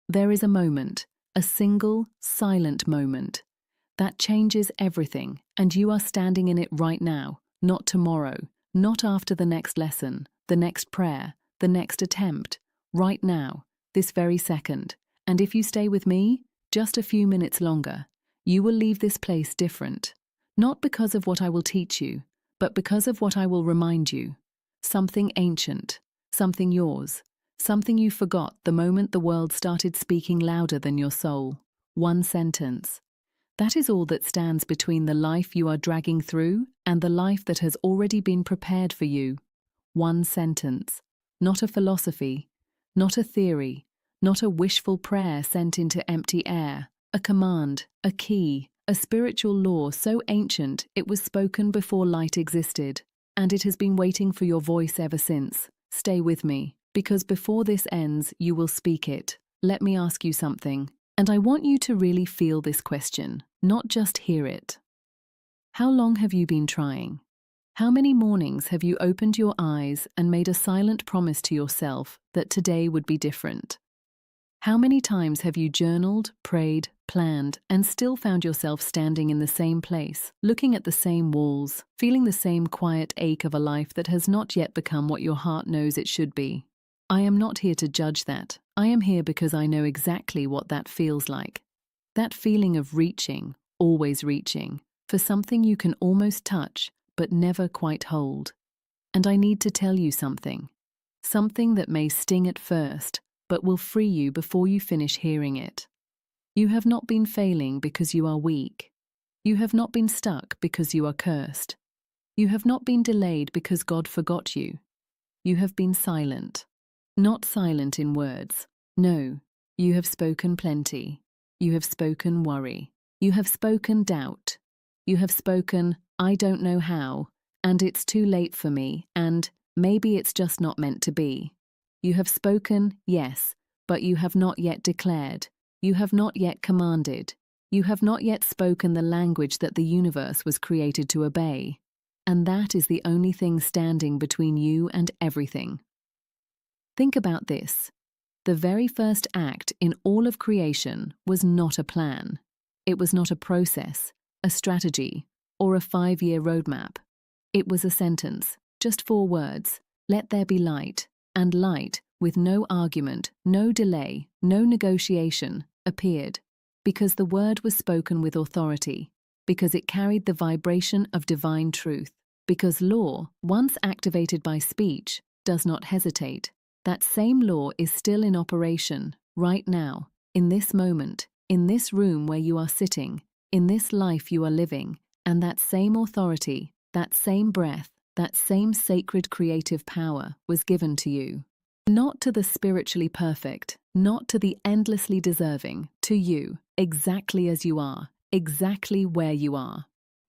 There is a moment, a single, silent moment, that changes everything, and you are standing in it right now, not tomorrow, not after the next lesson, the next prayer, the next attempt, right now, this very second. And if you stay with me, just a few minutes longer, you will leave this place different. Not because of what I will teach you, but because of what I will remind you. Something ancient, something yours, something you forgot the moment the world started speaking louder than your soul. One sentence. That is all that stands between the life you are dragging through and the life that has already been prepared for you. One sentence. Not a philosophy, not a theory, not a wishful prayer sent into empty air. A command, a key, a spiritual law so ancient it was spoken before light existed, and it has been waiting for your voice ever since. Stay with me, because before this ends, you will speak it. Let me ask you something, and I want you to really feel this question, not just hear it. How long have you been trying? How many mornings have you opened your eyes and made a silent promise to yourself that today would be different? How many times have you journaled, prayed, planned, and still found yourself standing in the same place, looking at the same walls, feeling the same quiet ache of a life that has not yet become what your heart knows it should be? I am not here to judge that. I am here because I know exactly what that feels like. That feeling of reaching, always reaching, for something you can almost touch, but never quite hold. And I need to tell you something. Something that may sting at first, but will free you before you finish hearing it. You have not been failing because you are weak. You have not been stuck because you are cursed. You have not been delayed because God forgot you. You have been silent. Not silent in words. No, you have spoken plenty. You have spoken worry. You have spoken doubt. You have spoken, I don't know how, and it's too late for me, and maybe it's just not meant to be. You have spoken, yes, but you have not yet declared. You have not yet commanded. You have not yet spoken the language that the universe was created to obey. And that is the only thing standing between you and everything. Think about this. The very first act in all of creation was not a plan. It was not a process, a strategy, or a 5-year roadmap. It was a sentence, just 4 words. Let there be light. And light, with no argument, no delay, no negotiation, appeared, because the word was spoken with authority, because it carried the vibration of divine truth, because law, once activated by speech, does not hesitate. That same law is still in operation, right now, in this moment, in this room where you are sitting, in this life you are living, and that same authority, that same breath, that same sacred creative power was given to you. Not to the spiritually perfect, not to the endlessly deserving, to you, exactly as you are, exactly where you are,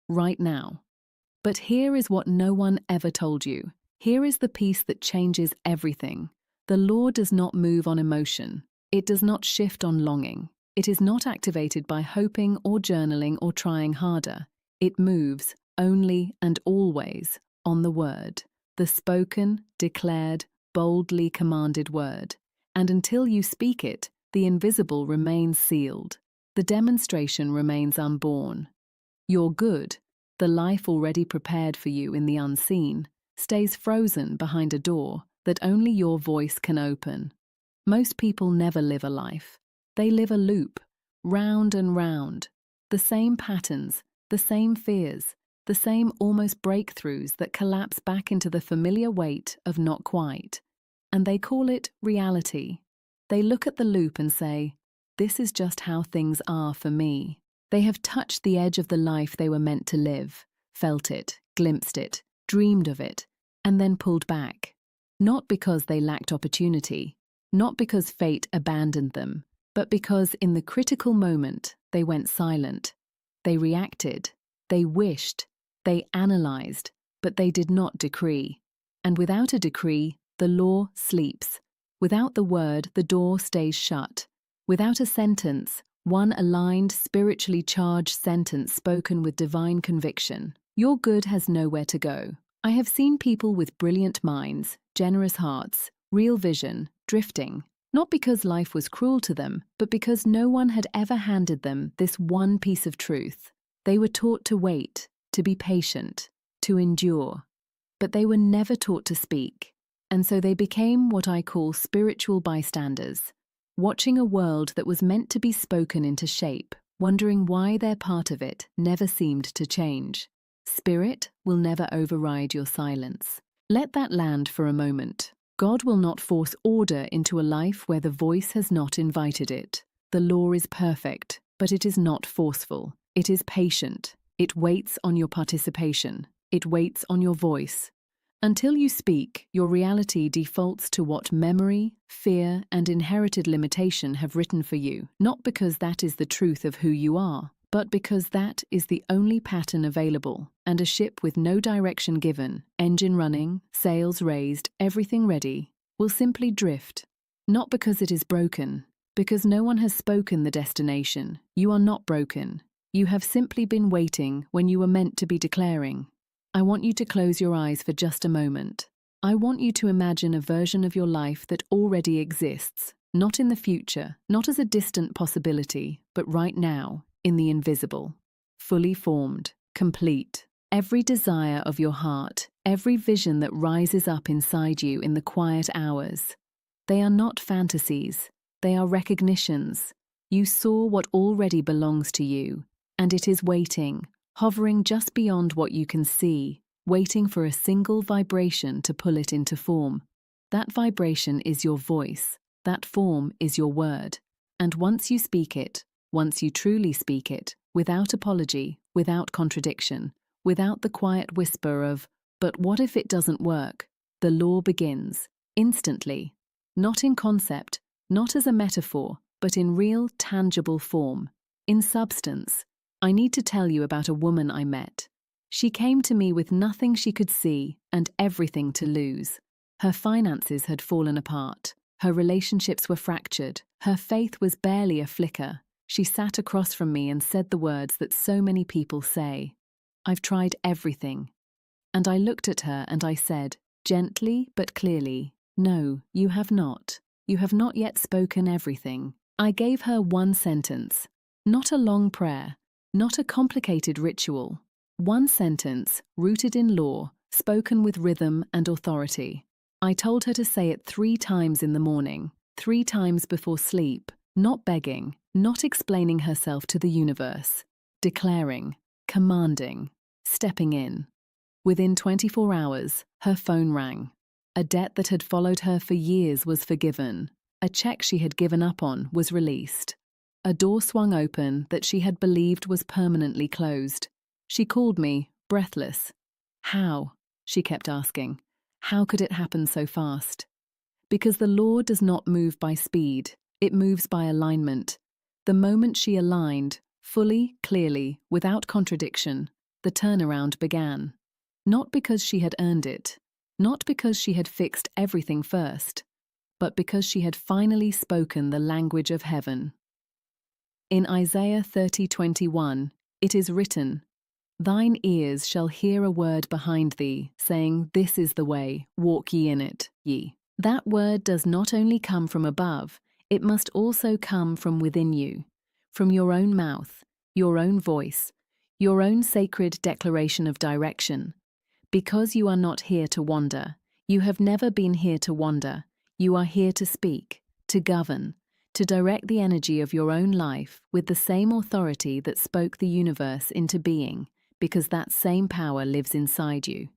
right now. But here is what no one ever told you. Here is the piece that changes everything. The law does not move on emotion. It does not shift on longing. It is not activated by hoping or journaling or trying harder. It moves, only and always, on the word, the spoken, declared, boldly commanded word. And until you speak it, the invisible remains sealed. The demonstration remains unborn. Your good, the life already prepared for you in the unseen, stays frozen behind a door that only your voice can open. Most people never live a life. They live a loop, round and round. The same patterns, the same fears, the same almost breakthroughs that collapse back into the familiar weight of not quite. And they call it reality. They look at the loop and say, this is just how things are for me. They have touched the edge of the life they were meant to live, felt it, glimpsed it, dreamed of it, and then pulled back. Not because they lacked opportunity, not because fate abandoned them, but because in the critical moment they went silent. They reacted, they wished, they analyzed, but they did not decree. And without a decree, the law sleeps. Without the word, the door stays shut. Without a sentence, one aligned, spiritually charged sentence spoken with divine conviction, your good has nowhere to go. I have seen people with brilliant minds, generous hearts, real vision, drifting, Not because life was cruel to them, but because no one had ever handed them this one piece of truth. They were taught to wait, to be patient, to endure. But they were never taught to speak. And so they became what I call spiritual bystanders, watching a world that was meant to be spoken into shape, wondering why their part of it never seemed to change. Spirit will never override your silence. Let that land for a moment. God will not force order into a life where the voice has not invited it. The law is perfect, but it is not forceful. It is patient. It waits on your participation. It waits on your voice. Until you speak, your reality defaults to what memory, fear, and inherited limitation have written for you, not because that is the truth of who you are, but because that is the only pattern available, and a ship with no direction given, engine running, sails raised, everything ready, will simply drift. Not because it is broken, because no one has spoken the destination. You are not broken. You have simply been waiting when you were meant to be declaring. I want you to close your eyes for just a moment. I want you to imagine a version of your life that already exists, not in the future, not as a distant possibility, but right now, in the invisible. Fully formed, complete. Every desire of your heart, every vision that rises up inside you in the quiet hours. They are not fantasies, they are recognitions. You saw what already belongs to you, and it is waiting, hovering just beyond what you can see, waiting for a single vibration to pull it into form. That vibration is your voice. That form is your word. And once you speak it, once you truly speak it, without apology, without contradiction, without the quiet whisper of, "But what if it doesn't work?" the law begins, instantly. Not in concept, not as a metaphor, but in real, tangible form, in substance. I need to tell you about a woman I met. She came to me with nothing she could see and everything to lose. Her finances had fallen apart. Her relationships were fractured. Her faith was barely a flicker. She sat across from me and said the words that so many people say. "I've tried everything." And I looked at her and I said, gently but clearly, "No, you have not. You have not yet spoken everything." I gave her one sentence, not a long prayer, not a complicated ritual. One sentence, rooted in law, spoken with rhythm and authority. I told her to say it 3 times in the morning, 3 times before sleep, not begging, not explaining herself to the universe, declaring, commanding, stepping in. Within 24 hours, her phone rang. A debt that had followed her for years was forgiven. A check she had given up on was released. A door swung open that she had believed was permanently closed. She called me, breathless. "How?" she kept asking. "How could it happen so fast?" Because the law does not move by speed, it moves by alignment. The moment she aligned, fully, clearly, without contradiction, the turnaround began. Not because she had earned it, not because she had fixed everything first, but because she had finally spoken the language of heaven. In Isaiah 30:21, it is written, "Thine ears shall hear a word behind thee, saying, This is the way, walk ye in it, ye." That word does not only come from above, it must also come from within you, from your own mouth, your own voice, your own sacred declaration of direction. Because you are not here to wander, you have never been here to wander, you are here to speak, to govern, to direct the energy of your own life with the same authority that spoke the universe into being, because that same power lives inside you.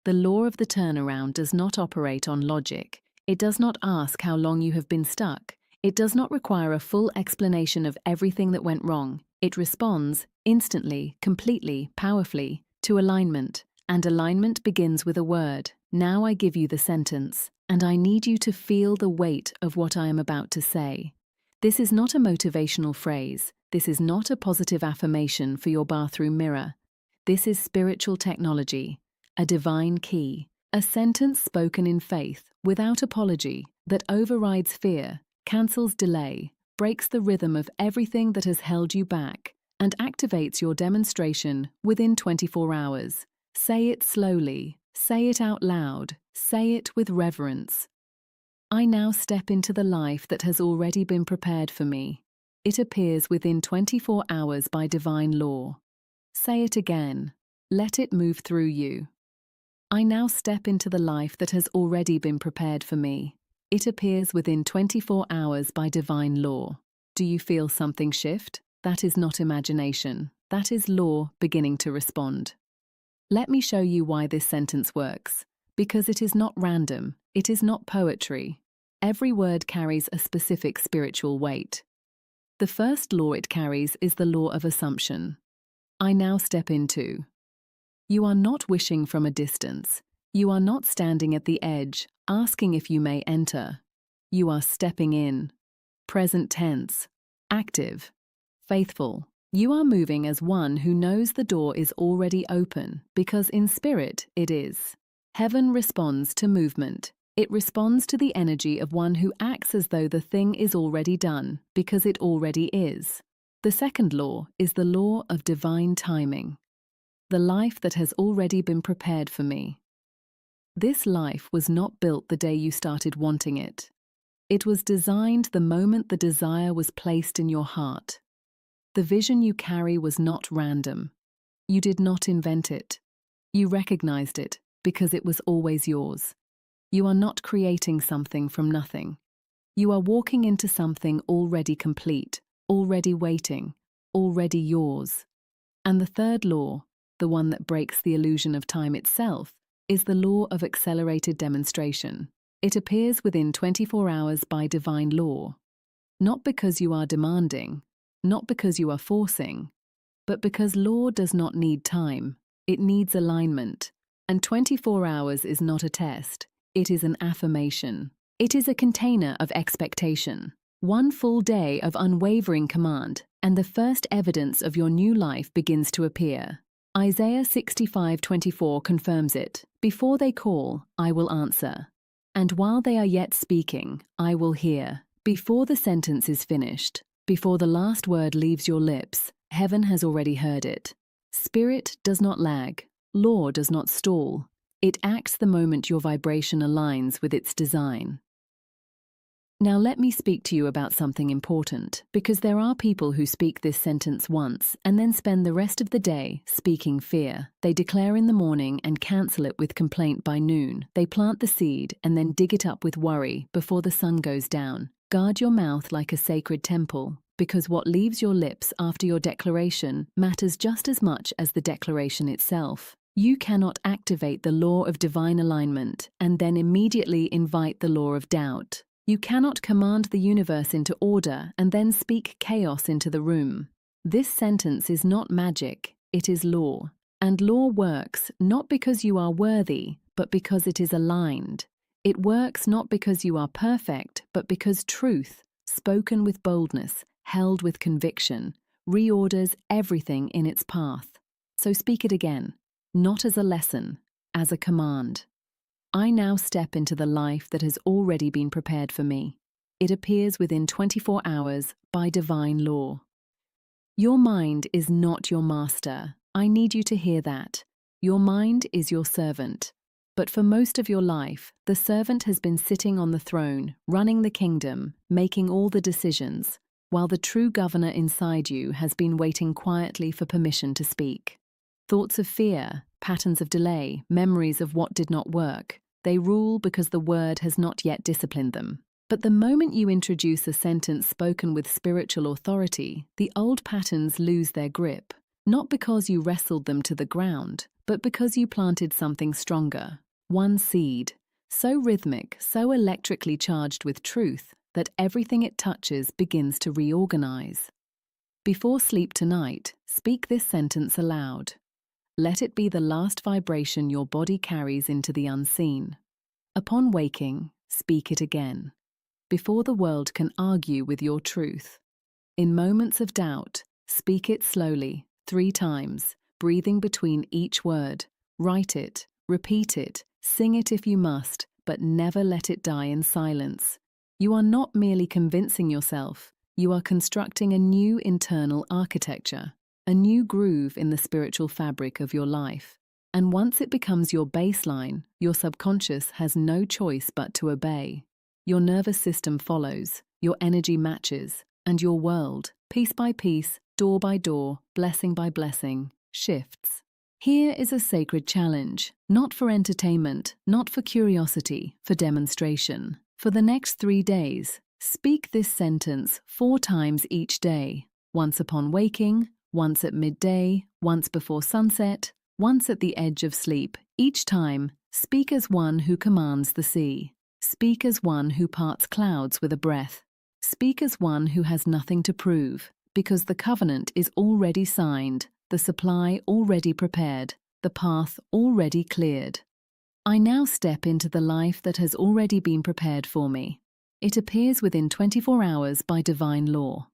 The law of the turnaround does not operate on logic. It does not ask how long you have been stuck. It does not require a full explanation of everything that went wrong. It responds, instantly, completely, powerfully, to alignment. And alignment begins with a word. Now I give you the sentence, and I need you to feel the weight of what I am about to say. This is not a motivational phrase. This is not a positive affirmation for your bathroom mirror. This is spiritual technology, a divine key, a sentence spoken in faith, without apology, that overrides fear, cancels delay, breaks the rhythm of everything that has held you back, and activates your demonstration within 24 hours. Say it slowly, say it out loud, say it with reverence. I now step into the life that has already been prepared for me. It appears within 24 hours by divine law. Say it again. Let it move through you. I now step into the life that has already been prepared for me. It appears within 24 hours by divine law. Do you feel something shift? That is not imagination. That is law beginning to respond. Let me show you why this sentence works. Because it is not random. It is not poetry. Every word carries a specific spiritual weight. The first law it carries is the law of assumption. I now step into. You are not wishing from a distance. You are not standing at the edge, asking if you may enter. You are stepping in. Present tense. Active. Faithful. You are moving as one who knows the door is already open, because in spirit it is. Heaven responds to movement. It responds to the energy of one who acts as though the thing is already done, because it already is. The second law is the law of divine timing. The life that has already been prepared for me. This life was not built the day you started wanting it. It was designed the moment the desire was placed in your heart. The vision you carry was not random. You did not invent it. You recognized it because it was always yours. You are not creating something from nothing. You are walking into something already complete, already waiting, already yours. And the third law, the one that breaks the illusion of time itself, is the law of accelerated demonstration. It appears within 24 hours by divine law. Not because you are demanding, not because you are forcing, but because law does not need time. It needs alignment. And 24 hours is not a test. It is an affirmation. It is a container of expectation. One full day of unwavering command, and the first evidence of your new life begins to appear. Isaiah 65:24 confirms it. Before they call, I will answer. And while they are yet speaking, I will hear. Before the sentence is finished, before the last word leaves your lips, heaven has already heard it. Spirit does not lag. Law does not stall. It acts the moment your vibration aligns with its design. Now let me speak to you about something important, because there are people who speak this sentence once and then spend the rest of the day speaking fear. They declare in the morning and cancel it with complaint by noon. They plant the seed and then dig it up with worry before the sun goes down. Guard your mouth like a sacred temple, because what leaves your lips after your declaration matters just as much as the declaration itself. You cannot activate the law of divine alignment and then immediately invite the law of doubt. You cannot command the universe into order and then speak chaos into the room. This sentence is not magic, it is law. And law works not because you are worthy, but because it is aligned. It works not because you are perfect, but because truth, spoken with boldness, held with conviction, reorders everything in its path. So speak it again. Not as a lesson, as a command. I now step into the life that has already been prepared for me. It appears within 24 hours by divine law. Your mind is not your master. I need you to hear that. Your mind is your servant. But for most of your life, the servant has been sitting on the throne, running the kingdom, making all the decisions, while the true governor inside you has been waiting quietly for permission to speak. Thoughts of fear, patterns of delay, memories of what did not work, they rule because the word has not yet disciplined them. But the moment you introduce a sentence spoken with spiritual authority, the old patterns lose their grip, not because you wrestled them to the ground, but because you planted something stronger. One seed, so rhythmic, so electrically charged with truth, that everything it touches begins to reorganize. Before sleep tonight, speak this sentence aloud. Let it be the last vibration your body carries into the unseen. Upon waking, speak it again, before the world can argue with your truth. In moments of doubt, speak it slowly, 3 times, breathing between each word. Write it, repeat it, sing it if you must, but never let it die in silence. You are not merely convincing yourself, you are constructing a new internal architecture. A new groove in the spiritual fabric of your life. And once it becomes your baseline, your subconscious has no choice but to obey. your nervous system follows, your energy matches, and your world, piece by piece, door by door, blessing by blessing, shifts. Here is a sacred challenge, not for entertainment, not for curiosity, for demonstration. For the next 3 days, speak this sentence 4 times each day, once upon waking, once at midday, once before sunset, once at the edge of sleep. Each time, speak as one who commands the sea. Speak as one who parts clouds with a breath. Speak as one who has nothing to prove, because the covenant is already signed, the supply already prepared, the path already cleared. I now step into the life that has already been prepared for me. It appears within 24 hours by divine law.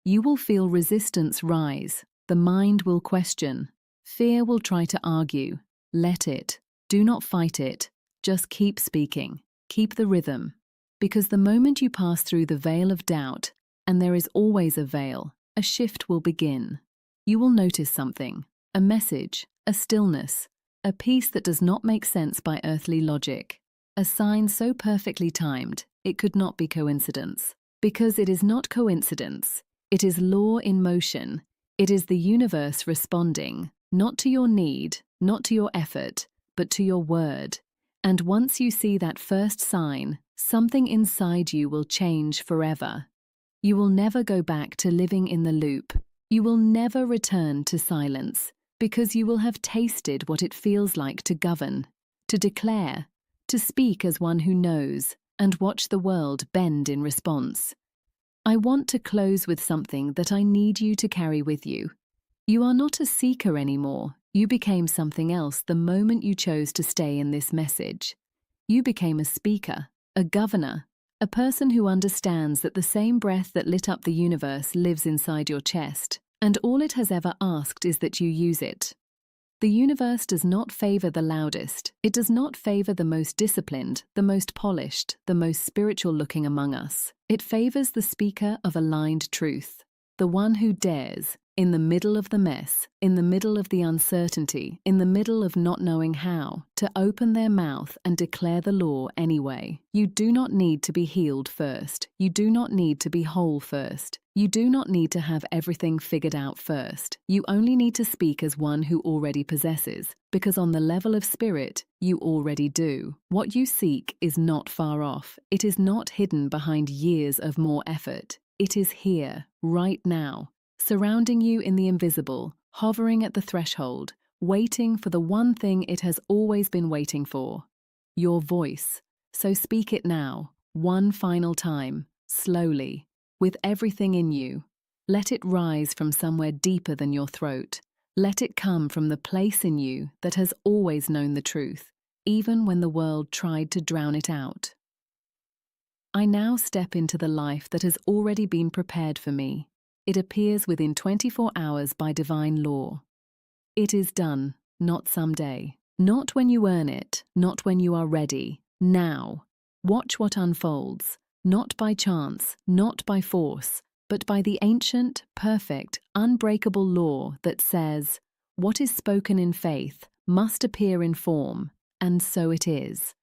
You will feel resistance rise. The mind will question. Fear will try to argue. Let it. Do not fight it. Just keep speaking. Keep the rhythm. Because the moment you pass through the veil of doubt, and there is always a veil, a shift will begin. You will notice something, a message, a stillness, a peace that does not make sense by earthly logic, a sign so perfectly timed it could not be coincidence. Because it is not coincidence, it is law in motion. It is the universe responding, not to your need, not to your effort, but to your word. And once you see that first sign, something inside you will change forever. You will never go back to living in the loop. You will never return to silence, because you will have tasted what it feels like to govern, to declare, to speak as one who knows, and watch the world bend in response. I want to close with something that I need you to carry with you. You are not a seeker anymore. You became something else the moment you chose to stay in this message. You became a speaker, a governor, a person who understands that the same breath that lit up the universe lives inside your chest, and all it has ever asked is that you use it. The universe does not favor the loudest. It does not favor the most disciplined, the most polished, the most spiritual-looking among us. It favors the speaker of aligned truth, the one who dares, in the middle of the mess, in the middle of the uncertainty, in the middle of not knowing how, to open their mouth and declare the law anyway. You do not need to be healed first. You do not need to be whole first. You do not need to have everything figured out first. You only need to speak as one who already possesses, because on the level of spirit, you already do. What you seek is not far off. It is not hidden behind years of more effort. It is here, right now, surrounding you in the invisible, hovering at the threshold, waiting for the one thing it has always been waiting for, your voice. So speak it now, one final time, slowly, with everything in you. Let it rise from somewhere deeper than your throat. Let it come from the place in you that has always known the truth, even when the world tried to drown it out. I now step into the life that has already been prepared for me. It appears within 24 hours by divine law. It is done, not someday. Not when you earn it, not when you are ready. Now. Watch what unfolds, not by chance, not by force, but by the ancient, perfect, unbreakable law that says, what is spoken in faith must appear in form, and so it is.